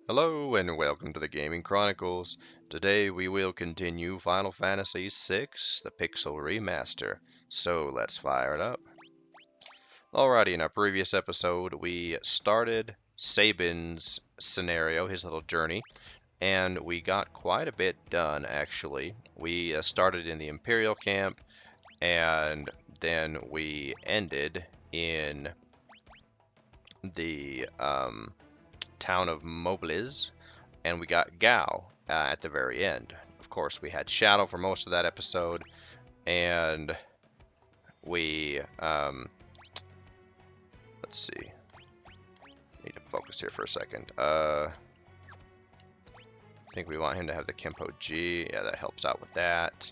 Hello and welcome to the Gaming Chronicles. Today we will continue Final Fantasy VI, the Pixel Remaster. So let's fire it up. Alrighty, in our previous episode we started Sabin's scenario, his little journey, and we got quite a bit done actually. We started in the Imperial camp and then we ended in the town of Mobliz, and we got Gao at the very end. Of course, we had Shadow for most of that episode, and we, let's see, need to focus here for a second. I think we want him to have the Kempo G, yeah, that helps out with that.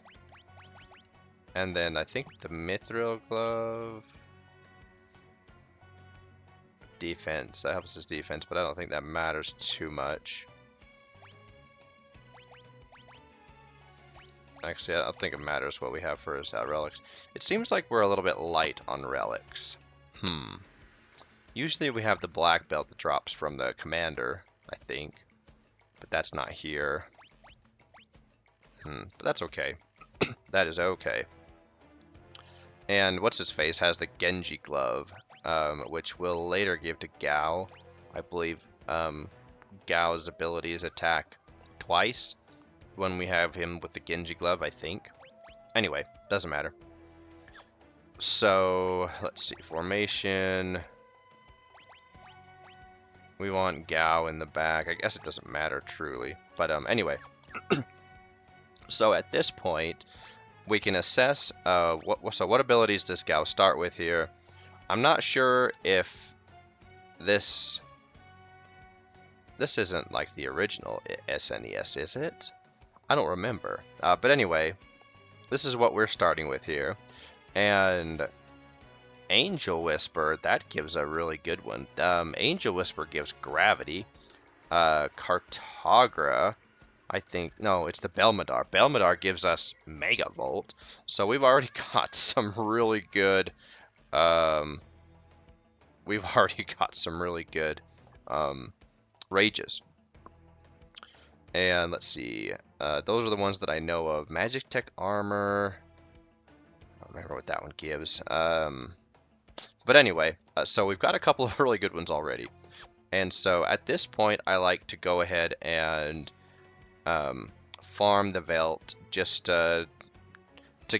And then I think the Mithril Glove, defense, that helps his defense, but I don't think that matters too much. Actually, I don't think it matters what we have for his relics. It seems like we're a little bit light on relics. Usually we have the black belt that drops from the commander, I think. But that's not here. But that's okay. That is okay. And what's-his-face has the Genji glove, which we'll later give to Gao. I believe Gao's abilities attack twice when we have him with the Genji glove, I think. Anyway, doesn't matter. So, let's see, formation. We want Gao in the back. I guess it doesn't matter truly. But anyway. So at this point, we can assess what abilities does Gao start with here. I'm not sure if this isn't like the original SNES, is it? I don't remember. But anyway, this is what we're starting with here. And Angel Whisper, that gives a really good one. Angel Whisper gives gravity. Cartogra, I think, no, it's the Belmadar. Belmadar gives us Mega Volt. So we've already got some really good, rages. And let's see, those are the ones that I know of. Magic Tech Armor, I don't remember what that one gives. But anyway, so we've got a couple of really good ones already. And so at this point, I like to go ahead and farm the Veldt just to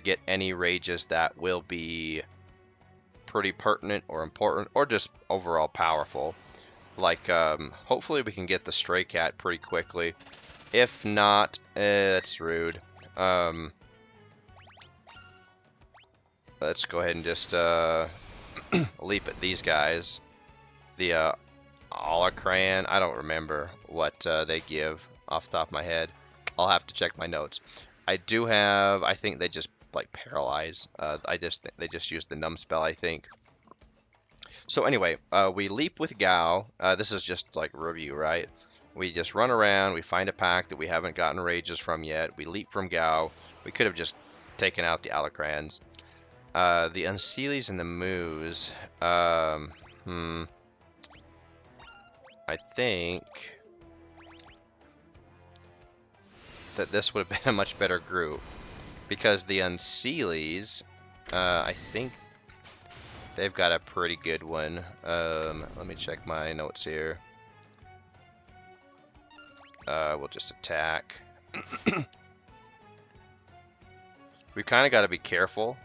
get any rages that will be pretty pertinent or important or just overall powerful. Like, hopefully we can get the Stray Cat pretty quickly. If not, that's rude. Let's go ahead and just leap at these guys. The Alacran, I don't remember what they give off the top of my head. I'll have to check my notes. I do have, I think they just like paralyze. They just use the numb spell, I think. So anyway, we leap with Gao. This is just like review, right? We just run around, we find a pack that we haven't gotten rages from yet. We leap from Gao. We could have just taken out the Alacrans. The Unseelies and the Moos. I think that this would have been a much better group. Because the Unseelies, I think they've got a pretty good one. Let me check my notes here. We'll just attack. We kind of got to be careful.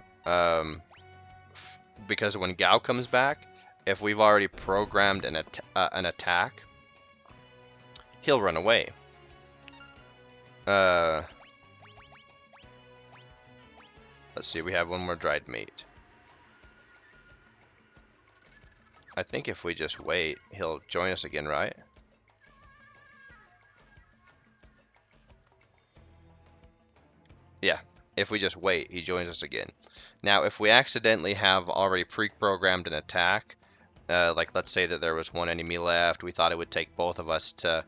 Because when Gao comes back, if we've already programmed an attack, he'll run away. Let's see, we have one more dried meat. I think if we just wait, he'll join us again, right? Yeah, if we just wait, he joins us again. Now, if we accidentally have already pre-programmed an attack, like let's say that there was one enemy left, we thought it would take both of us to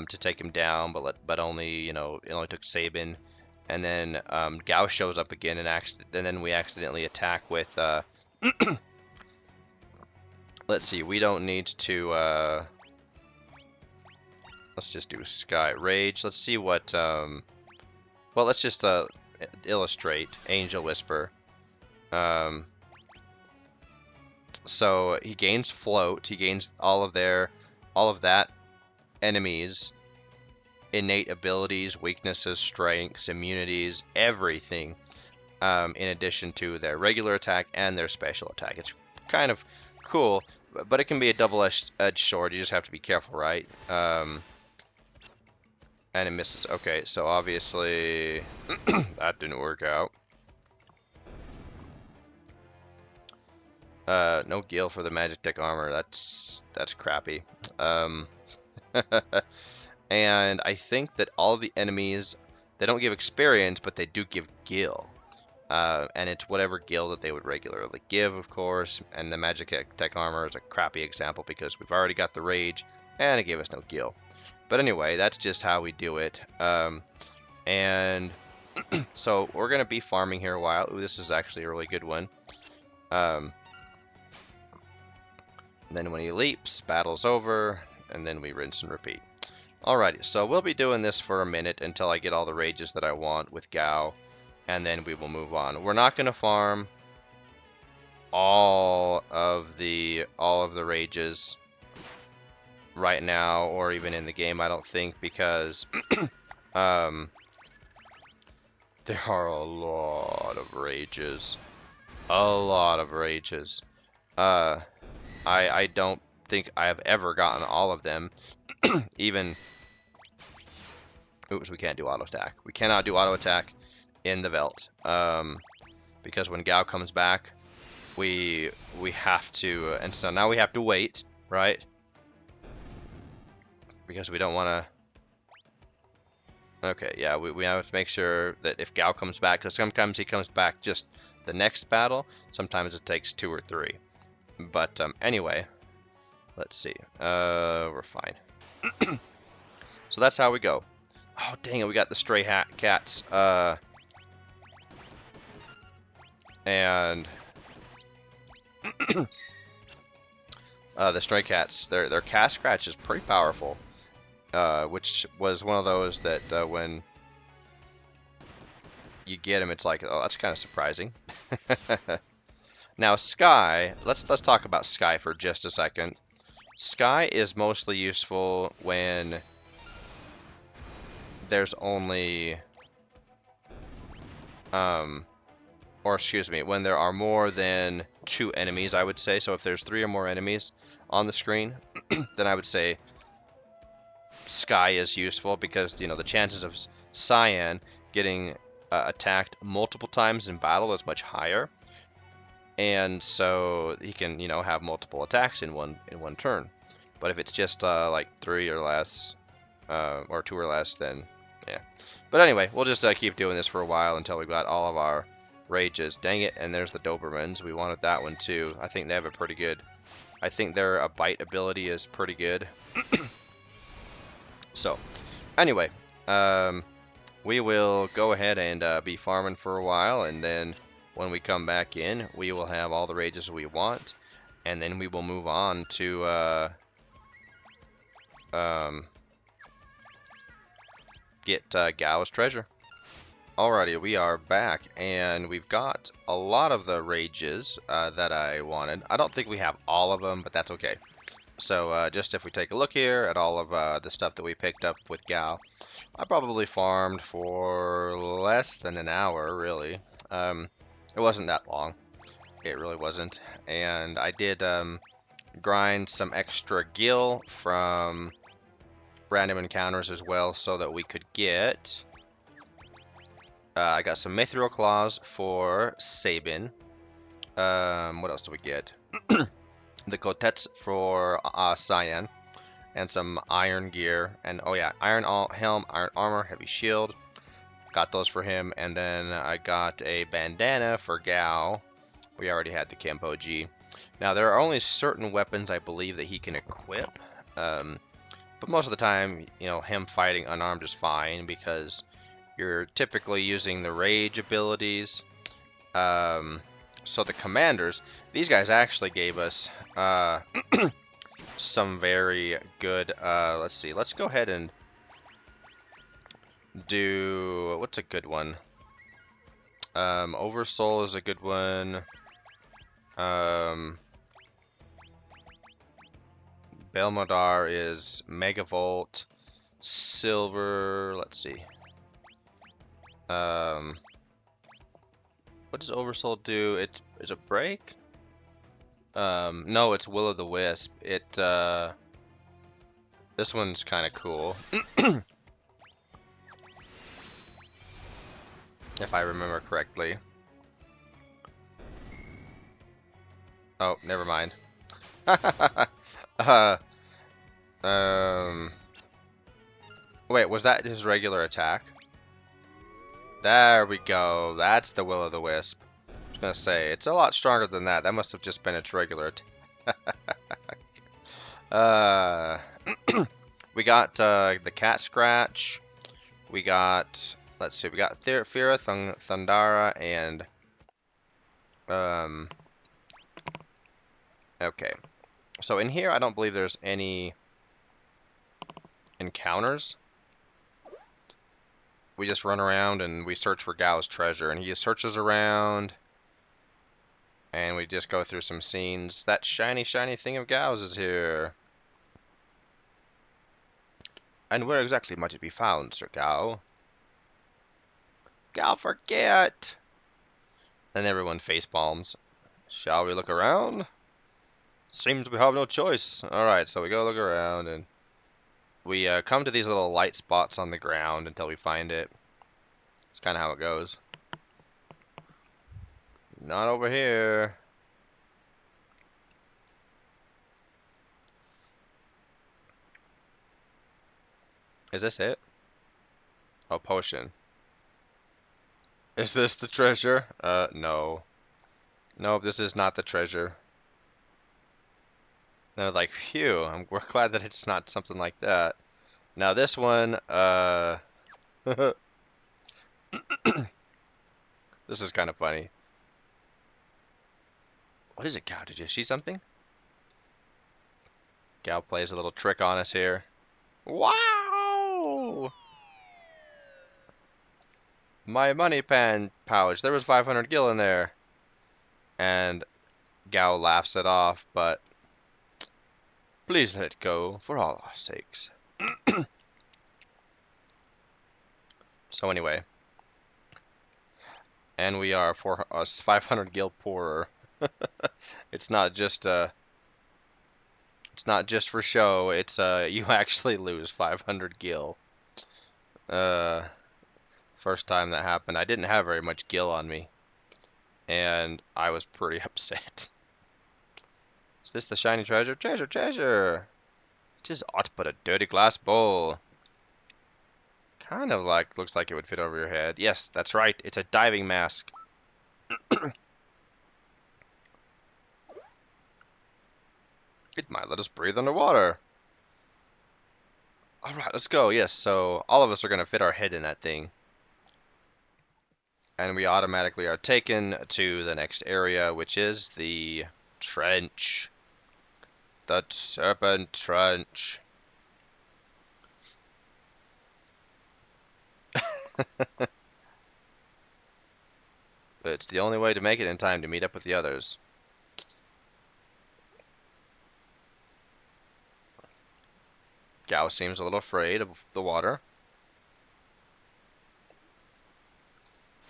take him down, but only, it only took Sabin, and then Gao shows up again, and then we accidentally attack with. Let's see, we don't need to let's just do Sky Rage. Let's see what, well, let's just illustrate Angel Whisper. So he gains float. He gains all of that enemies' innate abilities, weaknesses, strengths, immunities, everything. In addition to their regular attack and their special attack. It's kind of cool, but it can be a double-edged sword. You just have to be careful, right? And it misses. Okay, so obviously that didn't work out. No Gil for the magic tech armor. That's crappy. And I think that all the enemies, they don't give experience, but they do give Gil. And it's whatever Gil that they would regularly give, of course. And the magic tech armor is a crappy example because we've already got the rage, and it gave us no Gil. But anyway, that's just how we do it. And so we're gonna be farming here a while. Ooh, this is actually a really good one. Then when he leaps, battle's over, and then we rinse and repeat. Alrighty, so we'll be doing this for a minute until I get all the rages that I want with Gao, and then we will move on. We're not going to farm all of the rages right now, or even in the game, I don't think, because there are a lot of rages. A lot of rages. I don't think I have ever gotten all of them. Even... Oops, we can't do auto attack. We cannot do auto attack in the Veldt. Because when Gao comes back, we have to... and so now we have to wait, right? Because we don't want to... Okay, yeah, we have to make sure that if Gao comes back, because sometimes he comes back just the next battle, sometimes it takes 2 or 3. But anyway, let's see. We're fine. So that's how we go. Oh, dang it, we got the stray cats. And the stray cats, their cast scratch is pretty powerful. Which was one of those that when you get them, it's like, oh, that's kind of surprising. Now, Sky, let's talk about Sky for just a second. Sky is mostly useful when there's only, or excuse me, when there are more than 2 enemies, I would say. So if there's 3 or more enemies on the screen, then I would say Sky is useful because, you know, the chances of Cyan getting attacked multiple times in battle is much higher. And so he can, you know, have multiple attacks in one turn. But if it's just like 3 or less, or 2 or less, then yeah. But anyway, we'll just keep doing this for a while until we've got all of our rages. Dang it! And there's the Dobermans. We wanted that one too. I think they have a pretty good. I think their bite ability is pretty good. So, anyway, we will go ahead and be farming for a while, and then when we come back in, we will have all the rages we want, and then we will move on to get Gao's treasure. Alrighty, we are back, and we've got a lot of the rages that I wanted. I don't think we have all of them, but that's okay. So just if we take a look here at all of the stuff that we picked up with Gao, I probably farmed for less than an hour, really. It wasn't that long. It really wasn't. And I did grind some extra gil from random encounters as well so that we could get... I got some mithril claws for Sabin. What else do we get? The Kotets for Cyan. And some iron gear. And oh yeah, iron helm, iron armor, heavy shield. Got those for him. And then I got a bandana for Gao. We already had the Campoji. Now there are only certain weapons I believe that he can equip. But most of the time, you know, him fighting unarmed is fine because you're typically using the rage abilities. So the commanders, these guys actually gave us some very good, let's see, let's go ahead and do, what's a good one? Oversoul is a good one. Belmodar is Megavolt. Silver, let's see. What does Oversoul do? It's a break? No, it's Will o' the Wisp. This one's kind of cool. If I remember correctly. Oh, never mind. uh, um, wait, was that his regular attack? There we go. That's the Will o' the Wisp. I was gonna say, it's a lot stronger than that. That must have just been its regular attack. We got the Cat Scratch. We got, let's see, we got Fira, Thundara, and okay. So in here, I don't believe there's any encounters. We just run around and we search for Gao's treasure, and he searches around, and we just go through some scenes. That shiny, shiny thing of Gao's is here. And where exactly might it be found, Sir Gao? Gao, forget! And everyone face palms. Shall we look around? Seems we have no choice. Alright, so we go look around, and we come to these little light spots on the ground until we find it. It's kind of how it goes. Not over here. Is this it? Oh, potion. Is this the treasure? No. Nope, this is not the treasure. They're like, phew, we're glad that it's not something like that. Now this one, this is kind of funny. What is it, Gao? Did you see something? Gao plays a little trick on us here. Wow! My money pan pouch. There was 500 gil in there. And Gao laughs it off, but please let it go for all our sakes. So anyway, and we are 500 gil poorer. It's not just it's not just for show. It's you actually lose 500 gil. First time that happened, I didn't have very much gil on me, and I was pretty upset. Is this the shiny treasure? Treasure, treasure! It is aught but a dirty glass bowl. Kind of like, looks like it would fit over your head. Yes, that's right. It's a diving mask. It might let us breathe underwater. Alright, let's go. Yes, so all of us are going to fit our head in that thing. And we automatically are taken to the next area, which is the trench. The Serpent Trench. But it's the only way to make it in time to meet up with the others. Gao seems a little afraid of the water.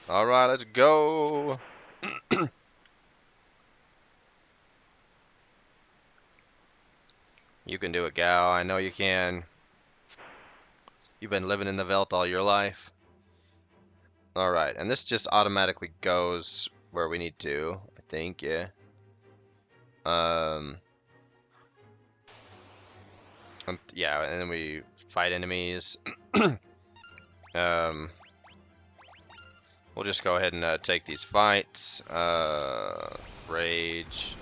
Alright, let's go! You can do it, Gao. I know you can. You've been living in the Veldt all your life. Alright, and this just automatically goes where we need to, I think, yeah. Yeah, and then we fight enemies. We'll just go ahead and take these fights. Rage.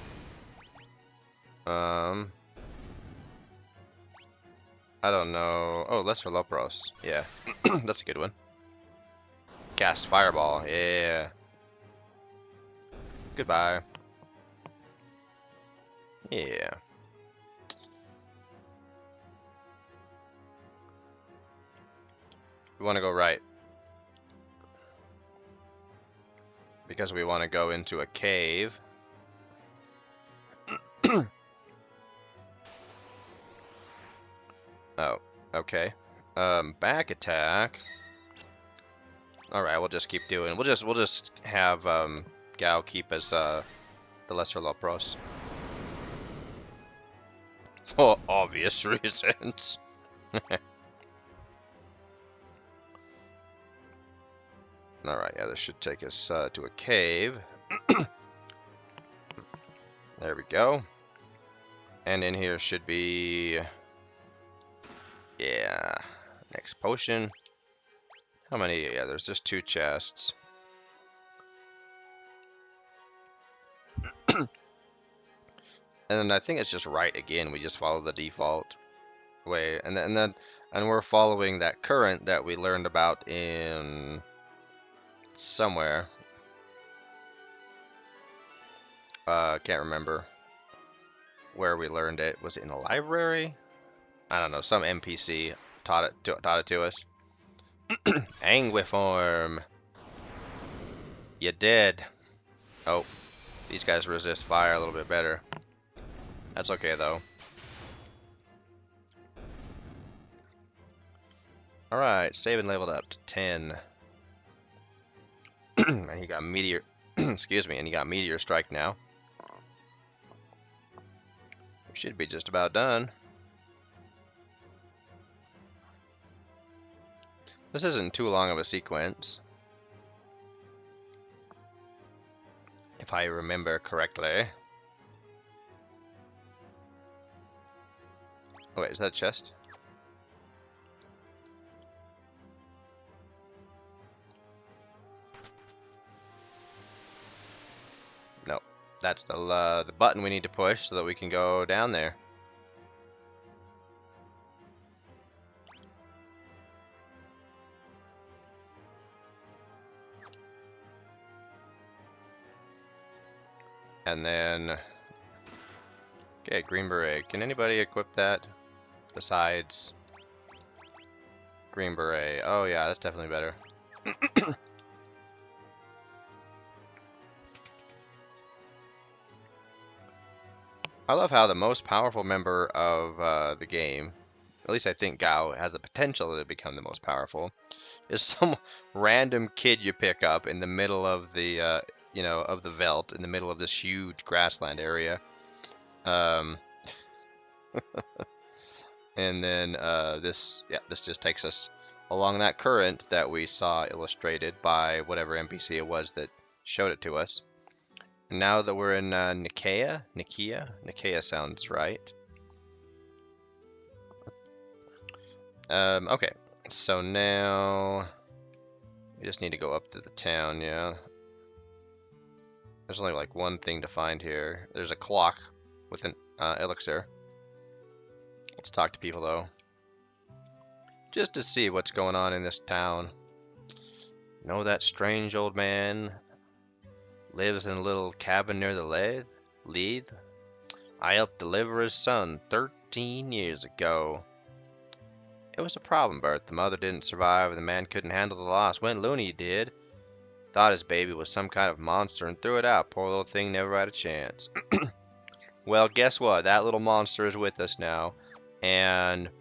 I don't know. Oh, Lesser Lopros. Yeah, that's a good one. Cast Fireball. Yeah. Goodbye. Yeah. We want to go right. Because we want to go into a cave. Oh, okay. Back attack. All right, we'll just keep doing. We'll just have Gao keep as the lesser Lopros. For obvious reasons. All right, yeah, this should take us to a cave. There we go. And in here should be, yeah, next potion. How many? Yeah, there's just 2 chests. And I think it's just right again. We just follow the default way, and we're following that current that we learned about in somewhere. Can't remember where we learned it. Was it in a library? I don't know. Some NPC taught it to us. Anguiform. You did. Oh, these guys resist fire a little bit better. That's okay though. All right, Sabin leveled up to 10. And he got meteor. Excuse me, and he got meteor strike now. We should be just about done. This isn't too long of a sequence, if I remember correctly. Oh, wait, is that a chest? No, that's the button we need to push so that we can go down there. And then, okay, green beret. Can anybody equip that besides green beret? Oh yeah, that's definitely better. I love how the most powerful member of the game, at least I think Gao has the potential to become the most powerful, is some random kid you pick up in the middle of the of the Veldt, in the middle of this huge grassland area. And then this just takes us along that current that we saw illustrated by whatever NPC it was that showed it to us. And now that we're in Nicaea sounds right. Okay, so now we just need to go up to the town, yeah. There's only like one thing to find here. There's a clock with an elixir. Let's talk to people though, just to see what's going on in this town. You know that strange old man lives in a little cabin near the Leith? I helped deliver his son 13 years ago. It was a problem birth. The mother didn't survive and the man couldn't handle the loss. Went loony, he did. Thought his baby was some kind of monster and threw it out. Poor little thing never had a chance. Well, guess what? That little monster is with us now. And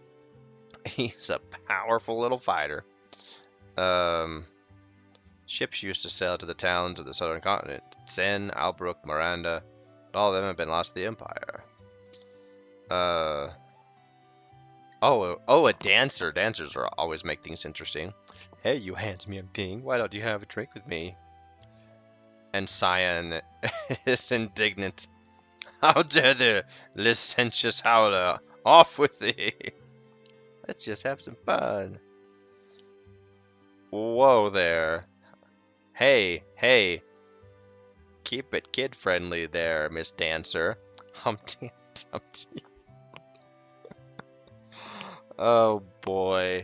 he's a powerful little fighter. Ships used to sail to the towns of the southern continent. Sen, Albrook, Miranda. But all of them have been lost to the Empire. Oh, a dancer. Dancers always make things interesting. Hey, you handsome young thing, why don't you have a drink with me? And Cyan is indignant. How dare the licentious howler? Off with thee! Let's just have some fun. Whoa there. Hey. Keep it kid-friendly there, Miss Dancer. Humpty Dumpty. Oh boy.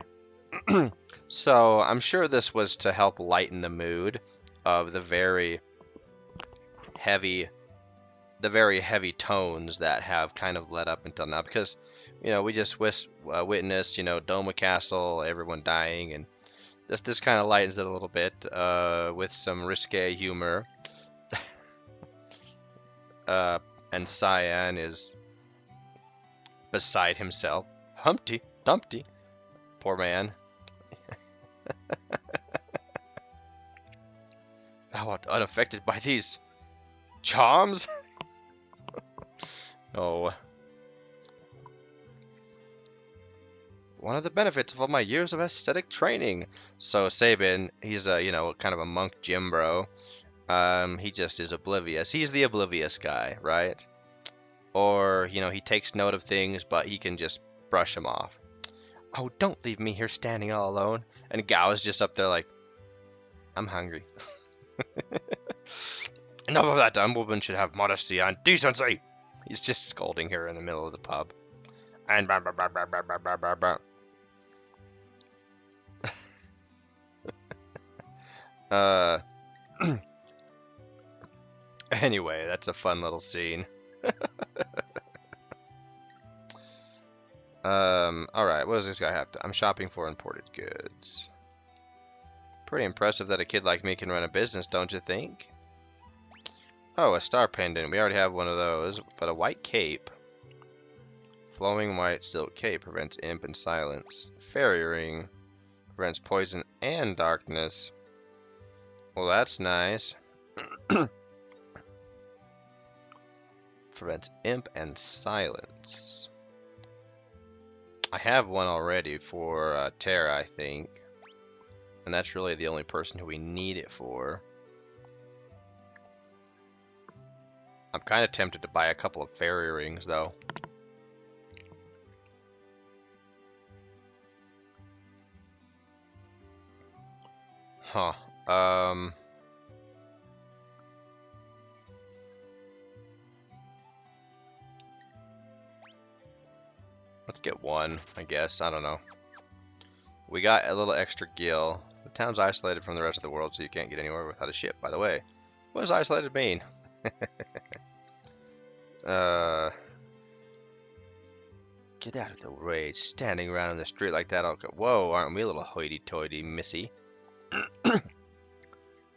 So, I'm sure this was to help lighten the mood of the very heavy tones that have kind of led up until now, because we just witnessed Doma Castle, everyone dying, and This kind of lightens it a little bit with some risque humor. And Cyan is beside himself. Humpty Dumpty, poor man. Thou art unaffected by these charms? Oh. One of the benefits of all my years of aesthetic training. So Sabin, he's a, kind of a monk gym bro. He just is oblivious. He's the oblivious guy, right? Or, he takes note of things, but he can just brush them off. Oh, don't leave me here standing all alone. And Gao is just up there like, I'm hungry. Enough of that, a woman should have modesty and decency. He's just scolding her in the middle of the pub. And blah, blah, blah, blah, blah, blah, blah, blah. Anyway, that's a fun little scene. Alright, what does this guy have to... I'm shopping for imported goods. Pretty impressive that a kid like me can run a business, don't you think? Oh, a star pendant. We already have one of those, but a white cape. Flowing white silk cape prevents imp and silence. Fairy ring prevents poison and darkness. Well, that's nice. Prevents imp and silence. I have one already for Terra, I think. And that's really the only person who we need it for. I'm kind of tempted to buy a couple of fairy rings, though. Huh. Let's get one, I guess. I don't know. We got a little extra gil. The town's isolated from the rest of the world, so you can't get anywhere without a ship, by the way. What does isolated mean? Get out of the way. Standing around in the street like that. Whoa, aren't we a little hoity-toity, missy?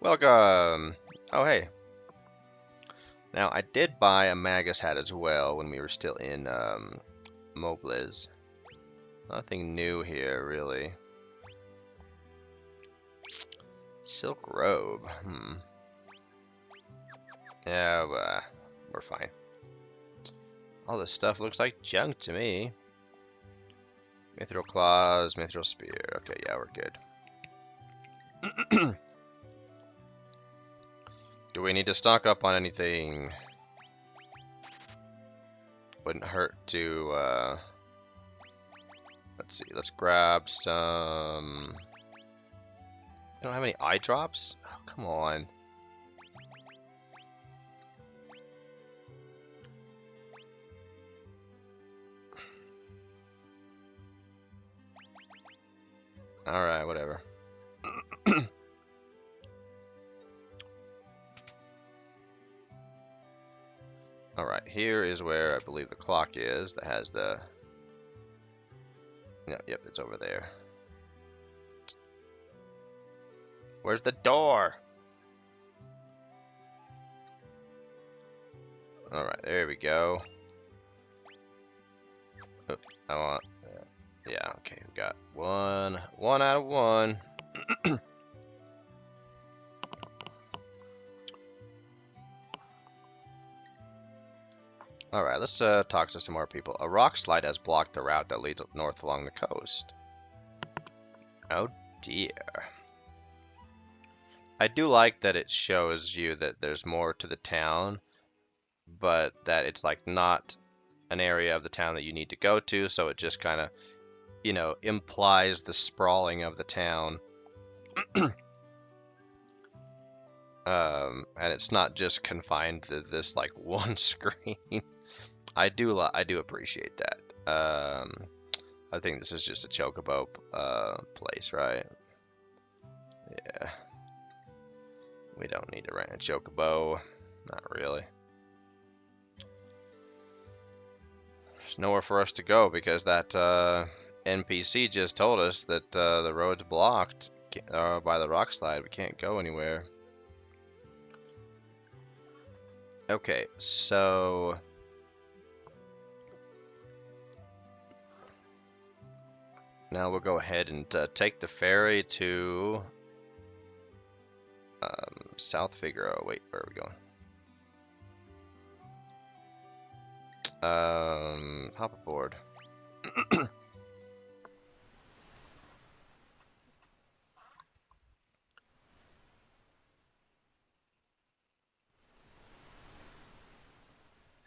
Welcome. Oh, hey. Now, I did buy a Magus hat as well when we were still in Mobliz. Nothing new here, really. Silk robe. Yeah, we're fine. All this stuff looks like junk to me. Mithril claws, mithril spear. Okay, yeah, we're good. Do we need to stock up on anything? Wouldn't hurt to, let's see, let's grab some... I don't have any eye drops? Oh, come on. Alright, whatever. Alright, here is where I believe the clock is that has the... Yep, it's over there. Where's the door? Alright, there we go. Oh, I want... Yeah, okay, we got one out of one. Alright, let's talk to some more people. A rock slide has blocked the route that leads north along the coast. Oh dear. I do like that it shows you that there's more to the town, but that it's like not an area of the town that you need to go to, so it just kind of, implies the sprawling of the town. And it's not just confined to this like one screen. I do appreciate that. I think this is just a chocobo place, right? Yeah. We don't need to rent a chocobo. Not really. There's nowhere for us to go because that NPC just told us that the road's blocked. by the rock slide. We can't go anywhere. Okay, so now we'll go ahead and take the ferry to South Figaro. Wait, where are we going? Hop aboard.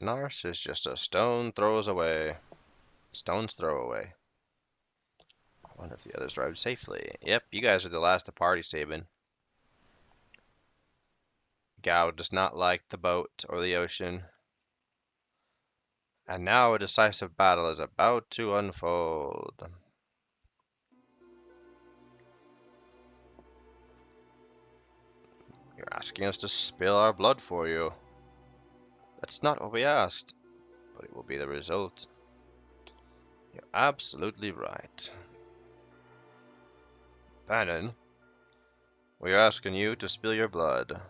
Narshe is just a stone's throw away. I wonder if the others arrived safely. Yep, you guys are the last to party, Sabin. Gao does not like the boat or the ocean. And now a decisive battle is about to unfold. You're asking us to spill our blood for you. That's not what we asked, but it will be the result. You're absolutely right. Bannon, we're asking you to spill your blood.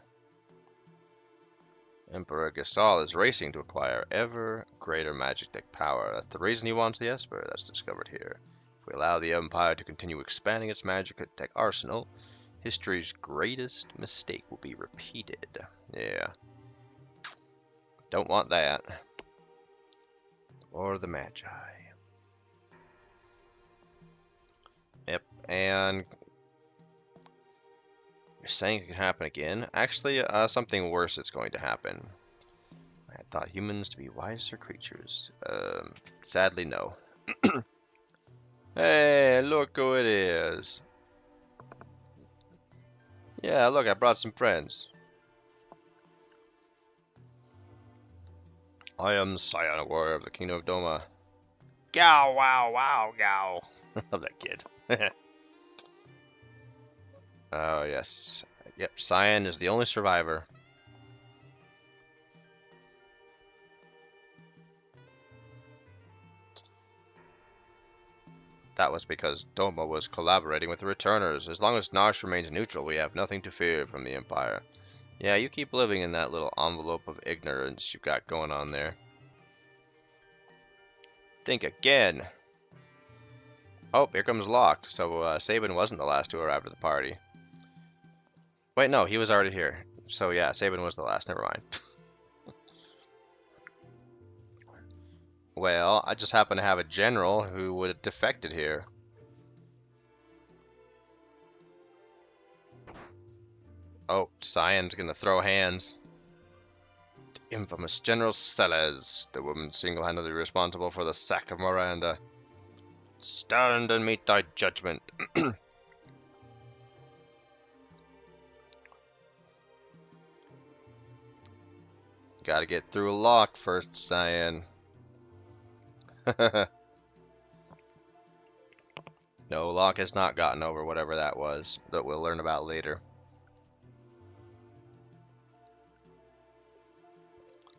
Emperor Gasol is racing to acquire ever greater magic power. That's the reason he wants the Esper that's discovered here. If we allow the Empire to continue expanding its magic tech arsenal, history's greatest mistake will be repeated. Yeah. Don't want that. Or the Magi. Yep, and you're saying it could happen again? Actually, something worse is going to happen. I had thought humans to be wiser creatures. Sadly, no. Hey, look who it is. Yeah, look, I brought some friends. I am Scion, warrior of the Kingdom of Doma. Gow, wow, wow, gow. Love that kid. Oh, yes. Yep, Scion is the only survivor. That was because Doma was collaborating with the Returners. As long as Narshe remains neutral, we have nothing to fear from the Empire. Yeah, you keep living in that little envelope of ignorance you've got going on there. Think again. Oh, here comes Locke. So Sabin wasn't the last to arrive at the party. Wait, no, he was already here. So yeah, Sabin was the last. Never mind. Well, I just happen to have a general who would have defected here. Oh, Sion's gonna throw hands. The infamous General Celes, the woman single-handedly responsible for the sack of Miranda. Stand and meet thy judgment. Gotta get through a lock first, Sion. No, Locke has not gotten over whatever that was, that we'll learn about later.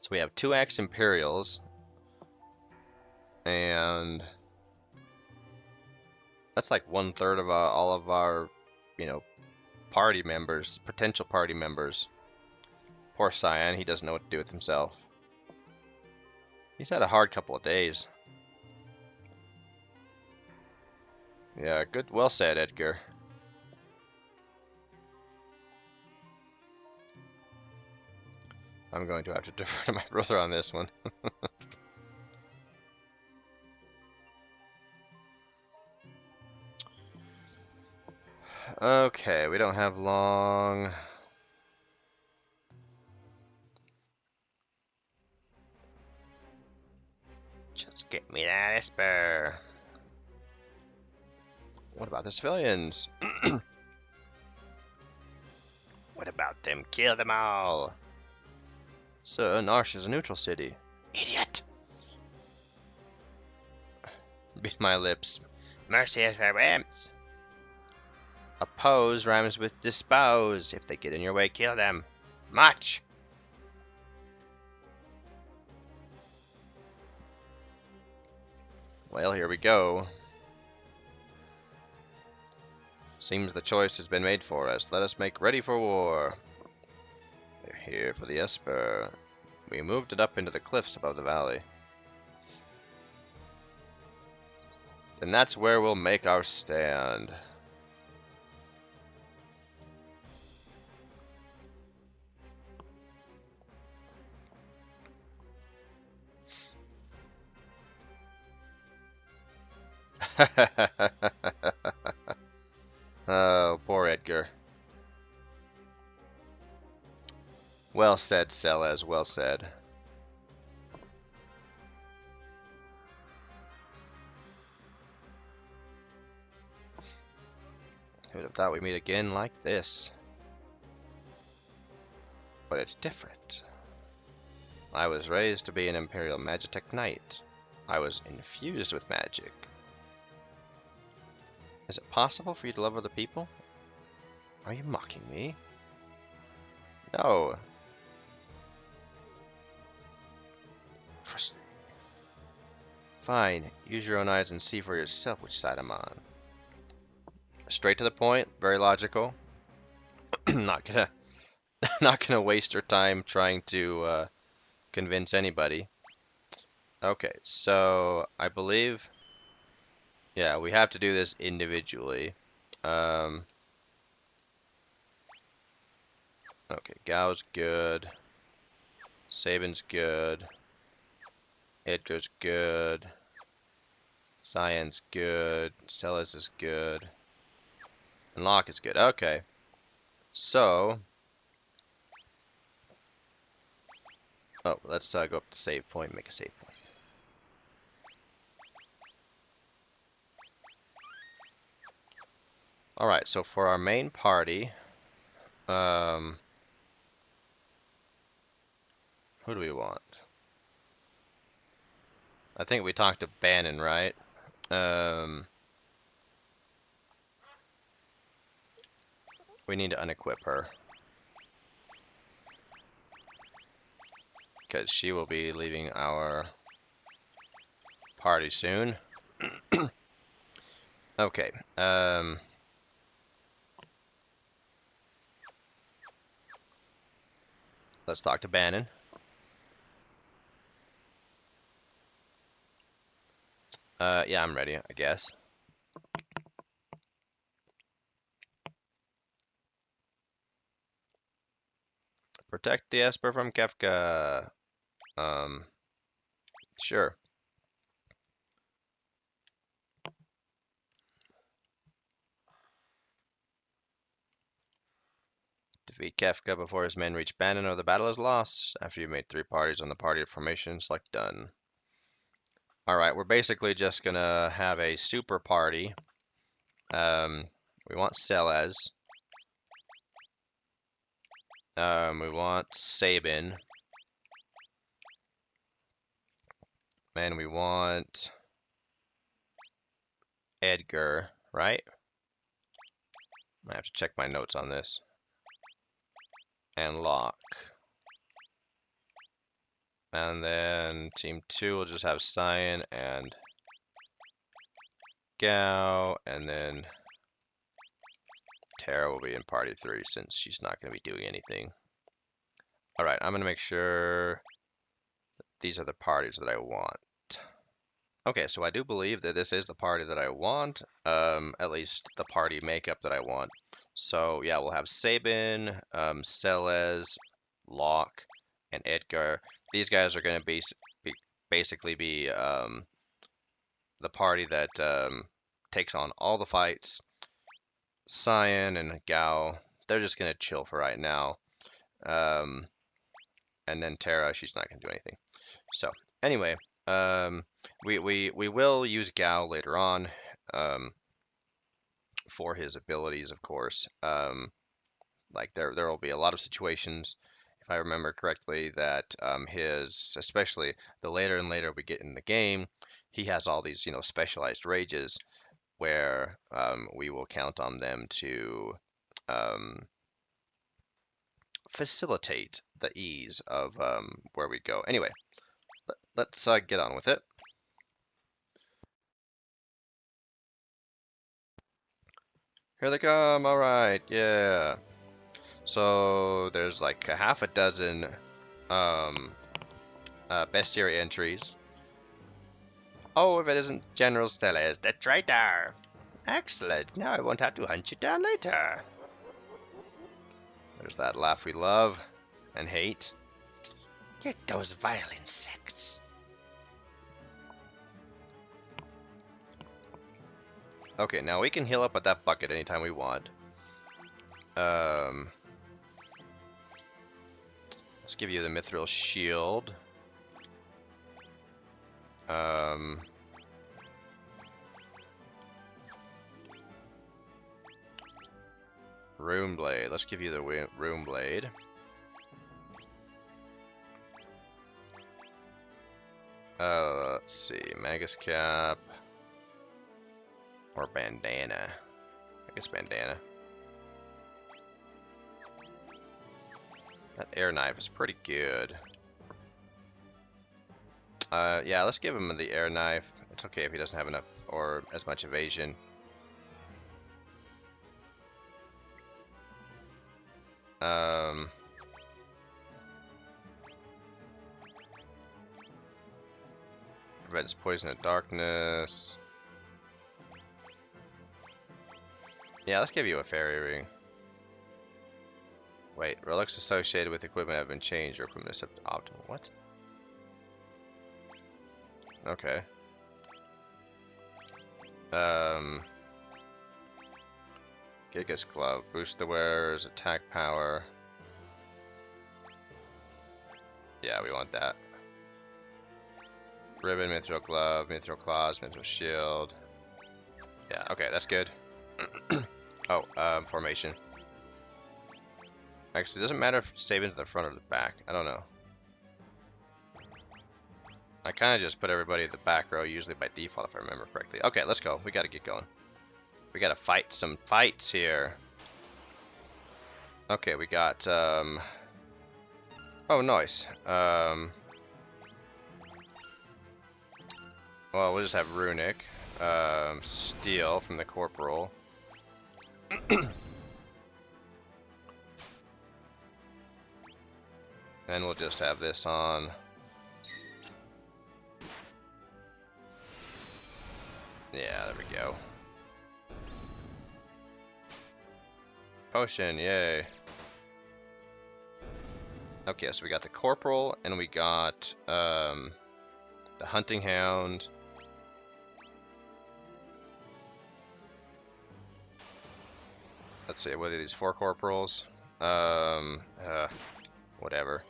So we have 2x Imperials, and that's like 1/3 of all of our, party members, potential party members. Poor Cyan, he doesn't know what to do with himself. He's had a hard couple of days. Yeah, good, well said, Edgar. I'm going to have to defer to my brother on this one. Okay, we don't have long. Just get me that Esper. What about the civilians? What about them? Kill them all. Sir, Narshe is a neutral city. Idiot! Bit my lips. Mercy is for wimps. Oppose rhymes with dispose. If they get in your way, kill them. March! Well, here we go. Seems the choice has been made for us. Let us make ready for war. They're here for the Esper. We moved it up into the cliffs above the valley. And that's where we'll make our stand. Oh, poor Edgar. Well said, Celes, well said. Who'd have thought we'd meet again like this? But it's different. I was raised to be an Imperial Magitech Knight. I was infused with magic. Is it possible for you to love other people? Are you mocking me? No. Fine. Use your own eyes and see for yourself which side I'm on. Straight to the point. Very logical. not gonna, not gonna waste your time trying to convince anybody. Okay, so I believe, yeah, we have to do this individually. Okay, Gao's good. Sabin's good. Edgar's good. Cyan's good. Celes is good. And Locke is good. Okay. So, oh, let's go up to save point, make a save point. Alright, so for our main party, who do we want? I think we talked to Bannon, right? We need to unequip her. Because she will be leaving our party soon. Okay, let's talk to Bannon. Yeah, I'm ready, I guess. Protect the Esper from Kefka. Sure. Defeat Kefka before his men reach Bannon or the battle is lost. After you've made 3 parties on the party formation, select done. Alright, we're basically just gonna have a super party. We want Celes. We want Sabin. And we want Edgar, right? I have to check my notes on this. And Locke. And then team 2 will just have Cyan and Gao, and then Tara will be in party 3 since she's not going to be doing anything. Alright, I'm going to make sure these are the parties that I want. Okay, so I do believe that this is the party that I want, at least the party makeup that I want. So yeah, we'll have Sabin, Celes, Locke, and Edgar. These guys are going to basically be the party that takes on all the fights. Cyan and Gao, they're just going to chill for right now. And then Tara, she's not going to do anything. So anyway, we will use Gao later on for his abilities, of course. Like there will be a lot of situations, if I remember correctly, that especially the later and later we get in the game, he has all these specialized rages where we will count on them to facilitate the ease of where we go. Anyway, let's get on with it. Here they come. All right. Yeah. So there's like a half a dozen bestiary entries. Oh, if it isn't General Stellas, the traitor! Excellent. Now I won't have to hunt you down later. There's that laugh we love and hate. Get those vile insects. Okay, now we can heal up at that bucket anytime we want. Let's give you the mithril shield. Rune blade. Let's give you the rune blade. Let's see. Magus cap. Or bandana. I guess bandana. That air knife is pretty good. Yeah, let's give him the air knife. It's okay if he doesn't have enough or as much evasion. Prevents poison and darkness. Yeah, let's give you a fairy ring. Wait, relics associated with equipment have been changed or equipment is optimal. What? Okay. Gigas glove. Boost the wearer's attack power. Yeah, we want that. Ribbon, mithril glove, mithril claws, mithril shield. Yeah, okay, that's good. Formation. Actually, it doesn't matter if saving to the front or the back. I don't know. I kind of just put everybody at the back row, usually by default, if I remember correctly. Okay, let's go. We got to get going. We got to fight some fights here. Okay, we got, oh, nice. Well, we'll just have Runic. Steel from the Corporal. And we'll just have this on. Yeah, there we go. Potion, yay. Okay, so we got the Corporal, and we got the Hunting Hound. Let's see, what are these 4 Corporals? Whatever.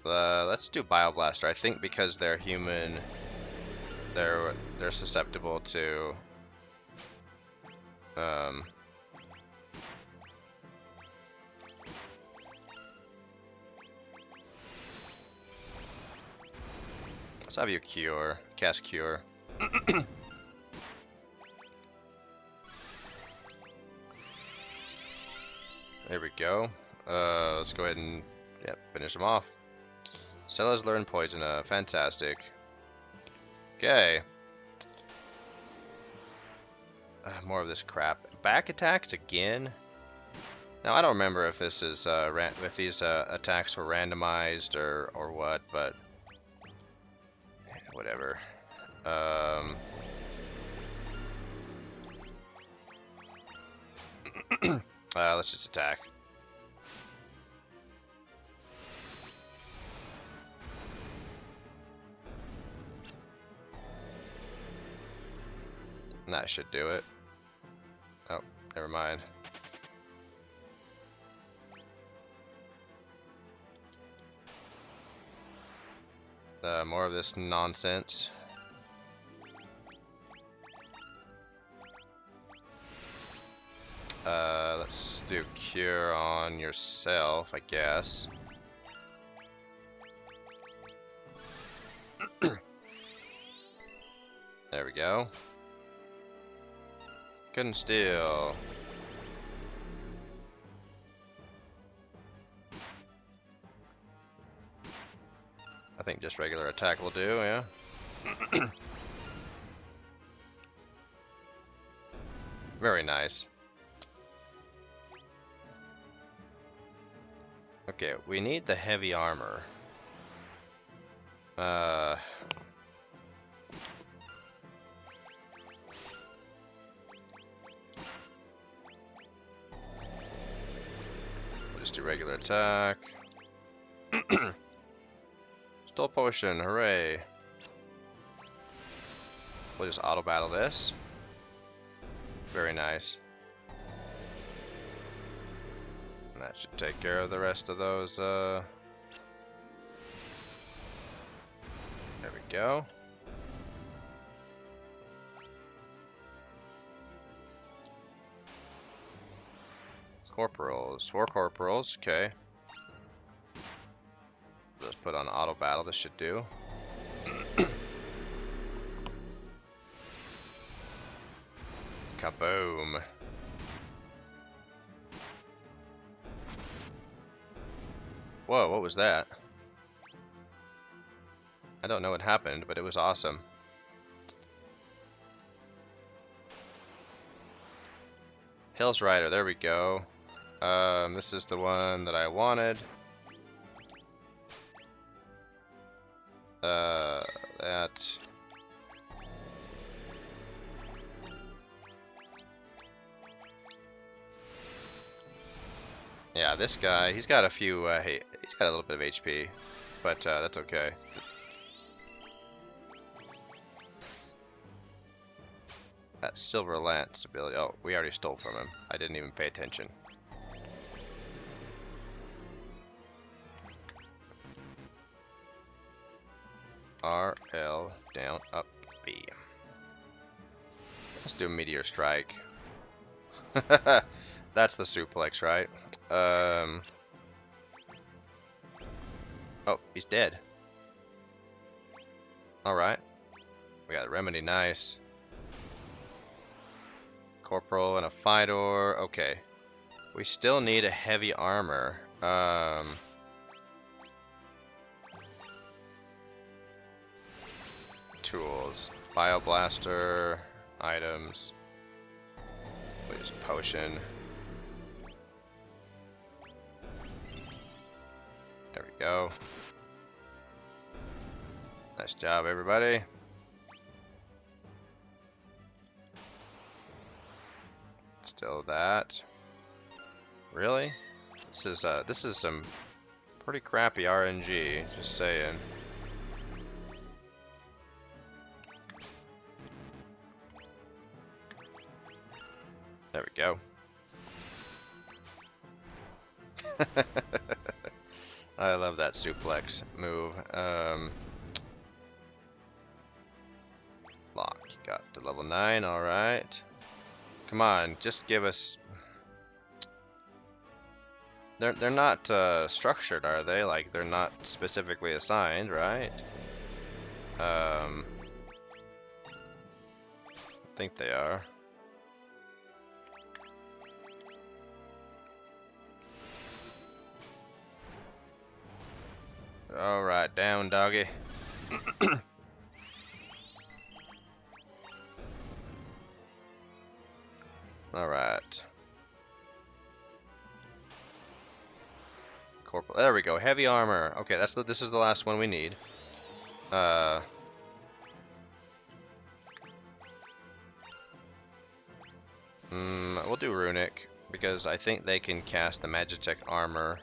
Let's do Bioblaster. I think because they're human, they're susceptible to let's have you cure. Cast cure. There we go. Let's go ahead and finish them off. Stella's learned poison. Fantastic. Okay. More of this crap. Back attacks again. Now I don't remember if this is if these attacks were randomized or what, but whatever. Let's just attack. That should do it. Oh, never mind. More of this nonsense. Let's do cure on yourself, I guess. There we go. Couldn't steal. I think just regular attack will do, yeah. Very nice. Okay, we need the heavy armor. We'll just do regular attack. Still potion, hooray. We'll just auto battle this. Very nice. And that should take care of the rest of those. There we go. Corporals, 4 corporals, okay. Let's put on auto battle, this should do. Kaboom. Whoa, what was that? I don't know what happened, but it was awesome. Hills Rider, there we go. This is the one that I wanted. That. Yeah, this guy, he's got a few, he's got a little bit of HP, but that's okay. That Silver Lance ability, oh, we already stole from him. I didn't even pay attention. R, L, down, up, B. Let's do a Meteor Strike. That's the suplex, right? Oh, he's dead. Alright. We got a Remedy, nice. Corporal and a Fidor, okay. We still need a heavy armor. Tools. Bioblaster, items. Please, potion. There we go. Nice job, everybody. Still that. Really? This is some pretty crappy RNG, just saying. There we go. I love that suplex move. Lock, you got to level 9, alright. Come on, just give us... They're not structured, are they? Like, they're not specifically assigned, right? I think they are. Alright, down, doggy. Alright. Corporal. There we go. Heavy armor. Okay, this is the last one we need. We'll do Runic because I think they can cast the Magitech armor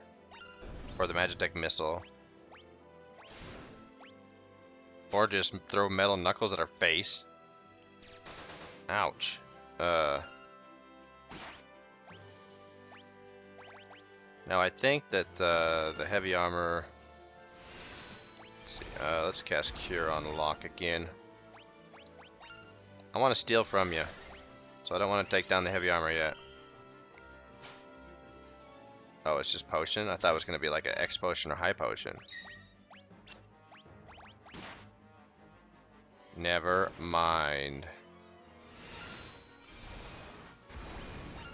or the Magitech missile. Or just throw metal knuckles at our face. Ouch. Now I think that the heavy armor... Let's see, let's cast Cure on Lock again. I want to steal from you, so I don't want to take down the heavy armor yet. Oh, it's just potion? I thought it was going to be like an X potion or high potion. Never mind.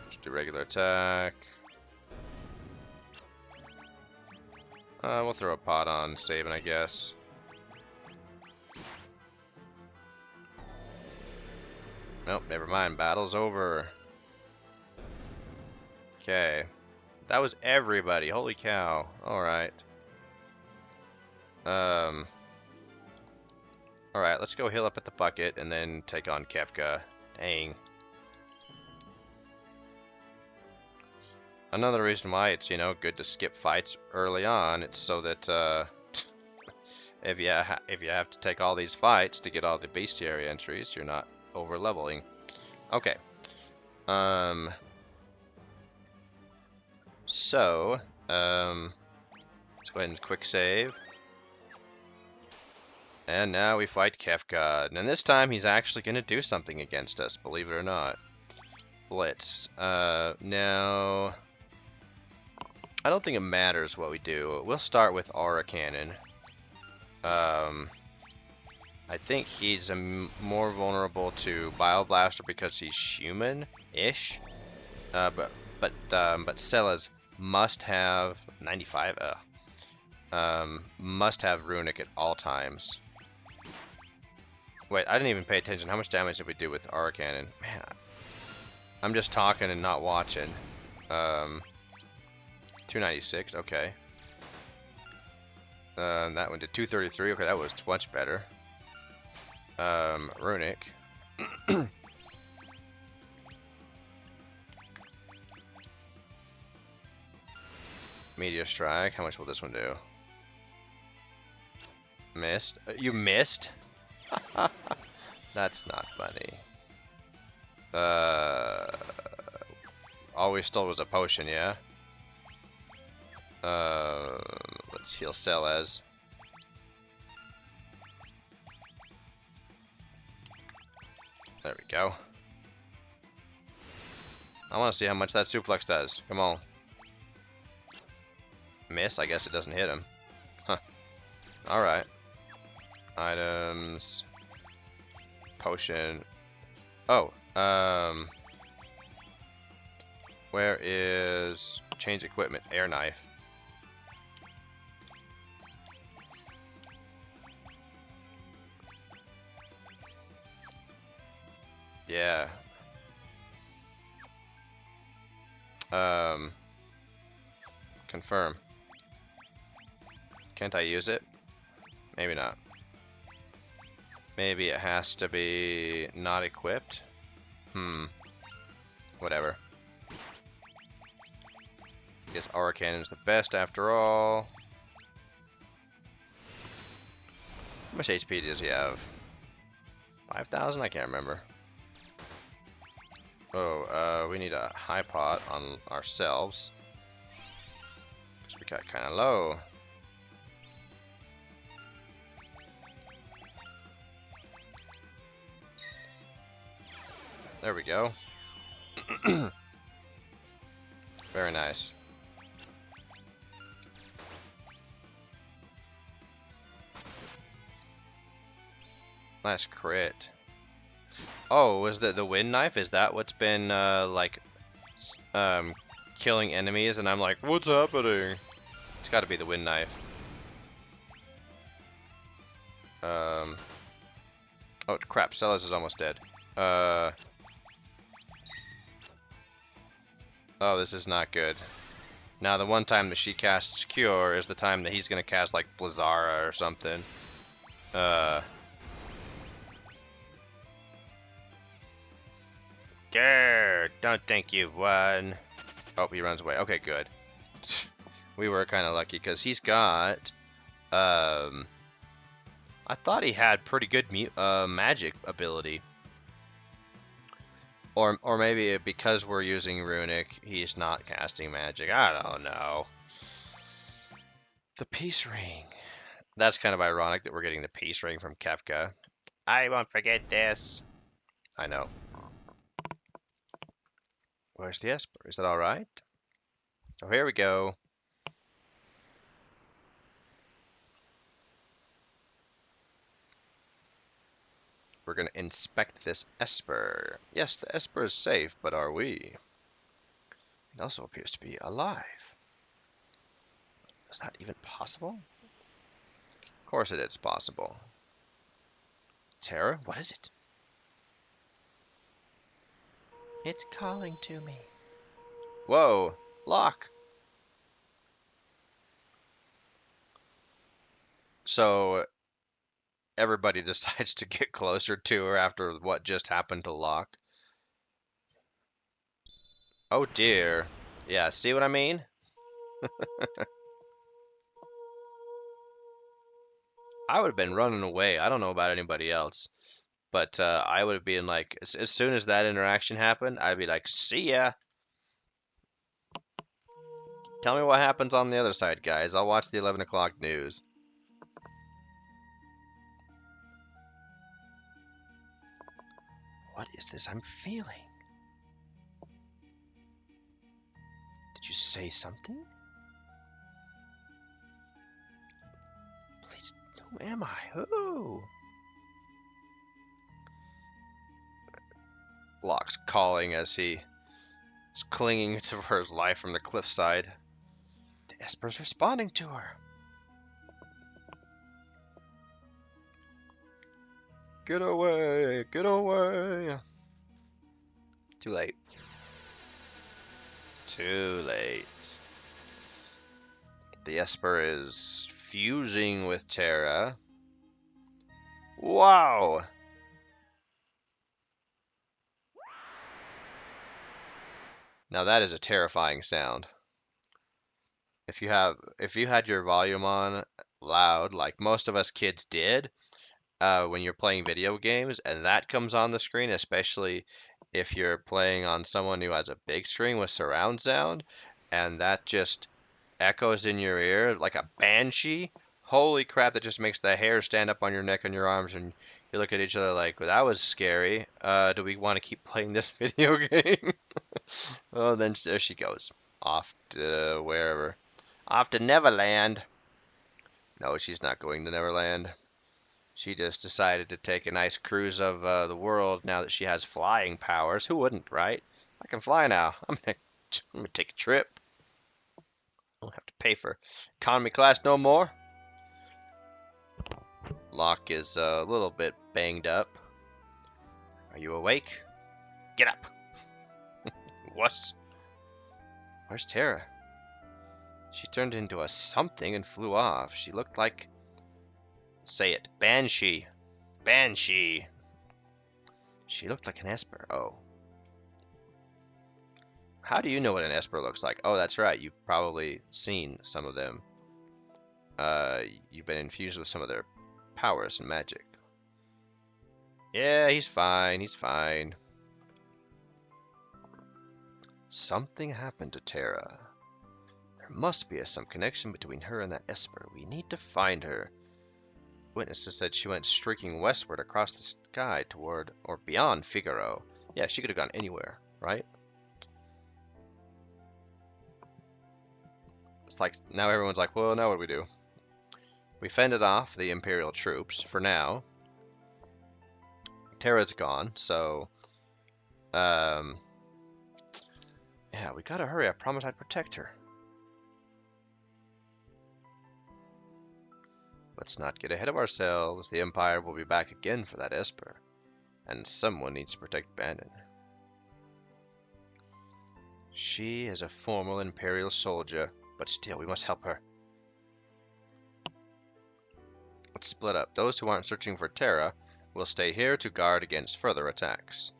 Just do regular attack. We'll throw a pot on saving, I guess. Nope, never mind. Battle's over. Okay. That was everybody. Holy cow. Alright. Alright, let's go heal up at the bucket and then take on Kefka. Dang. Another reason why it's, you know, good to skip fights early on. It's so that, if you have to take all these fights to get all the bestiary entries, you're not over leveling. Okay. So, let's go ahead and quick save. And now we fight Kefka. And this time he's actually going to do something against us, believe it or not. Blitz. Now, I don't think it matters what we do. We'll start with Aura Cannon. I think he's more vulnerable to Bioblaster because he's human-ish. But Cella's must have 95. Must have Runic at all times. Wait, I didn't even pay attention. How much damage did we do with Aura Cannon? Man, I'm just talking and not watching. 296. Okay. That one did 233. Okay, that was much better. Runic. Meteor Strike. How much will this one do? Missed. You missed? That's not funny. All we stole was a potion, yeah? Let's heal Celes. There we go. I want to see how much that suplex does. Come on. Miss? I guess it doesn't hit him. Huh. Alright. Items. Potion. Oh, where is change equipment? Air knife. Yeah. Confirm. Can't I use it? Maybe not. Maybe it has to be not equipped? Whatever. I guess Aura Cannon's the best after all. How much HP does he have? 5,000? I can't remember. Oh, we need a high pot on ourselves. Because we got kind of low. There we go. Very nice. Nice crit. Oh, was the wind knife? Is that what's been killing enemies? And I'm like, what's happening? It's got to be the wind knife. Oh crap! Celes is almost dead. Oh, this is not good. Now, the one time that she casts Cure is the time that he's gonna cast, like, Blizzara or something. Grr, don't think you've won. Oh, he runs away. Okay, good. We were kind of lucky, because he's got, I thought he had pretty good magic ability. Or maybe because we're using Runic, he's not casting magic. I don't know. The Peace Ring. That's kind of ironic that we're getting the Peace Ring from Kefka. I won't forget this. I know. Where's the Esper? Is that alright? So here we go. We're going to inspect this Esper. Yes, the Esper is safe, but are we? It also appears to be alive. Is that even possible? Of course it is possible. Terror? What is it? It's calling to me. Whoa, Locke. So everybody decides to get closer to her after what just happened to Locke. Oh dear. Yeah, see what I mean? I would have been running away. I don't know about anybody else, but I would have been like, as soon as that interaction happened, I'd be like, see ya. Tell me what happens on the other side, guys. I'll watch the 11 o'clock news. What is this I'm feeling? Did you say something? Please, who am I? Who? Locke's calling as he is clinging to for his life from the cliffside. The Esper's responding to her. Get away! Get away! Too late. Too late. The Esper is fusing with Terra. Wow! Now that is a terrifying sound. If you had your volume on loud, like most of us kids did, when you're playing video games, and that comes on the screen, especially if you're playing on someone who has a big screen with surround sound, and that just echoes in your ear like a banshee. Holy crap, that just makes the hair stand up on your neck and your arms, and you look at each other like, well, that was scary. Do we want to keep playing this video game? Oh, then there she goes. Off to wherever. Off to Neverland. No, she's not going to Neverland. She just decided to take a nice cruise of the world now that she has flying powers. Who wouldn't, right? I can fly now. I'm gonna take a trip. I don't have to pay for economy class no more. Locke is a little bit banged up. Are you awake? Get up. What? Where's Terra? She turned into a something and flew off. She looked like... Say it. Banshee. Banshee. She looked like an Esper. Oh. How do you know what an Esper looks like? Oh, that's right. You've probably seen some of them. You've been infused with some of their powers and magic. Yeah, he's fine. He's fine. Something happened to Terra. There must be some connection between her and that Esper. We need to find her. Witnesses said she went streaking westward across the sky toward or beyond Figaro. Yeah, she could have gone anywhere, right? It's like now everyone's like, well, now what do we do? We fended off the Imperial troops for now. Terra's gone, so yeah, we gotta hurry. I promised I'd protect her. Let's not get ahead of ourselves. The Empire will be back again for that Esper, and someone needs to protect Bandon. She is a formal Imperial soldier, but still, we must help her. Let's split up. Those who aren't searching for Terra will stay here to guard against further attacks.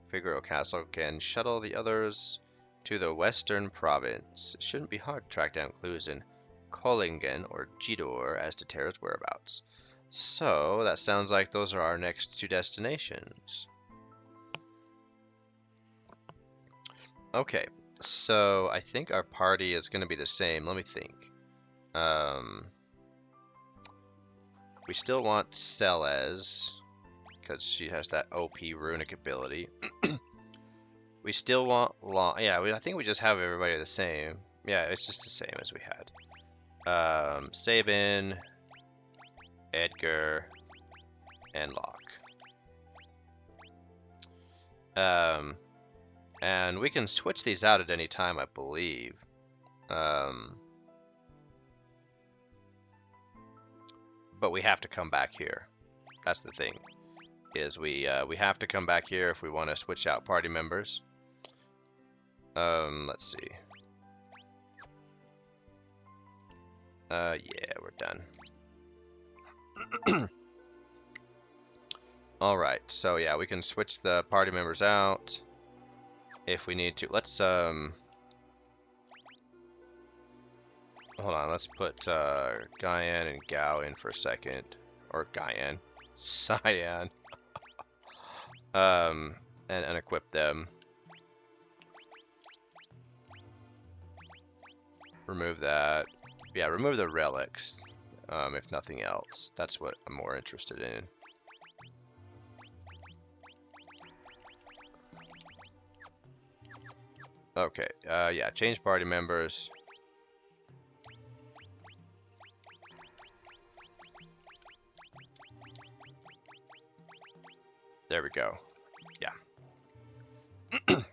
Figaro Castle can shuttle the others to the western province. It shouldn't be hard to track down clues in Kollingen or Jidor as to Terra's whereabouts. So, that sounds like those are our next two destinations. Okay, so I think our party is going to be the same. Let me think. We still want Celes, because she has that OP runic ability. We still want Long. Yeah, I think we just have everybody the same. Yeah, it's just the same as we had. Sabin, Edgar, and Locke. And we can switch these out at any time, I believe. But we have to come back here. That's the thing. Is we have to come back here if we want to switch out party members. Let's see. Yeah, we're done. All right, so yeah, we can switch the party members out if we need to. Let's hold on. Let's put Guyan and Gao in for a second, or Guyan, Cyan, and equip them. Remove that. Yeah, remove the relics, if nothing else. That's what I'm more interested in. Okay, yeah, change party members. There we go. Yeah.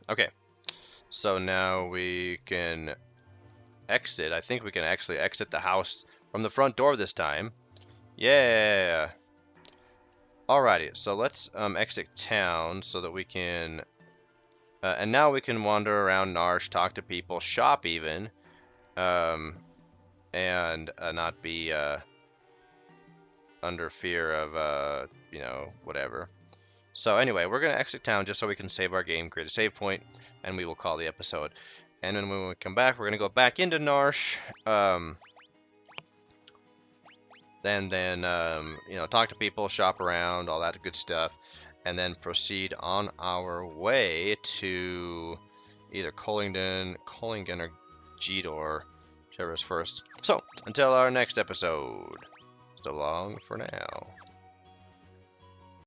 Okay, so now we can exit. I think we can actually exit the house from the front door this time. Yeah. Alrighty, so let's exit town so that we can... and now we can wander around Narshe, talk to people, shop even, and not be under fear of, you know, whatever. So anyway, we're going to exit town just so we can save our game, create a save point, and we will call the episode. And then when we come back, we're going to go back into Narshe, then you know, talk to people, shop around, all that good stuff, and then proceed on our way to either Collingden or Gedor, whichever is first. So, until our next episode, so long for now.